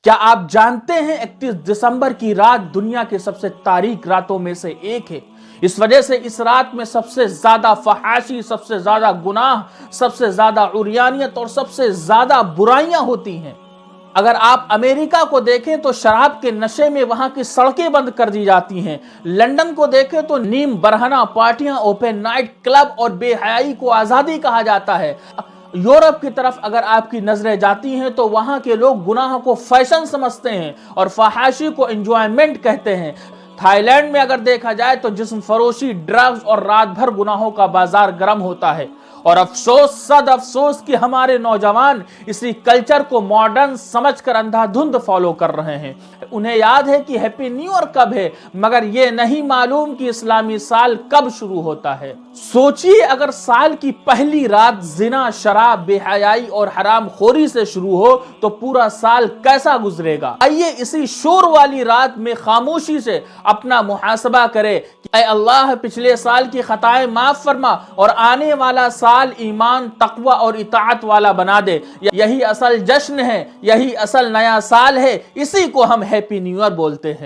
کیا آپ جانتے ہیں 31 دسمبر کی رات دنیا کے سب سے تاریک راتوں میں سے ایک ہے؟ اس وجہ سے اس رات میں سب سے زیادہ فحاشی، سب سے زیادہ گناہ، سب سے زیادہ عریانیت اور سب سے زیادہ برائیاں ہوتی ہیں۔ اگر آپ امریکہ کو دیکھیں تو شراب کے نشے میں وہاں کی سڑکیں بند کر دی جاتی ہیں۔ لندن کو دیکھیں تو نیم برہنہ پارٹیاں، اوپن نائٹ کلب اور بے حیائی کو آزادی کہا جاتا ہے۔ یورپ کی طرف اگر آپ کی نظریں جاتی ہیں تو وہاں کے لوگ گناہ کو فیشن سمجھتے ہیں اور فحاشی کو انجوائمنٹ کہتے ہیں۔ تھائی لینڈ میں اگر دیکھا جائے تو جسم فروشی، ڈرگز اور رات بھر گناہوں کا بازار گرم ہوتا ہے۔ اور افسوس، صد افسوس کہ ہمارے نوجوان اسی کلچر کو ماڈرن سمجھ کر اندھا دھند فالو کر رہے ہیں۔ انہیں یاد ہے کہ ہیپی نیو ایئر کب ہے، مگر یہ نہیں معلوم کہ اسلامی سال کب شروع ہوتا ہے۔ سوچئے اگر سال کی پہلی رات زنا، شراب، بے حیائی اور حرام خوری سے شروع ہو تو پورا سال کیسا گزرے گا؟ آئیے اسی شور والی رات میں خاموشی سے اپنا محاسبہ کرے کہ اے اللہ پچھلے سال کی خطائیں معاف فرما اور آنے والا سال ایمان، تقوی اور اطاعت والا بنا دے۔ یہی اصل جشن ہے، یہی اصل نیا سال ہے، اسی کو ہم ہیپی نیو ایئر بولتے ہیں۔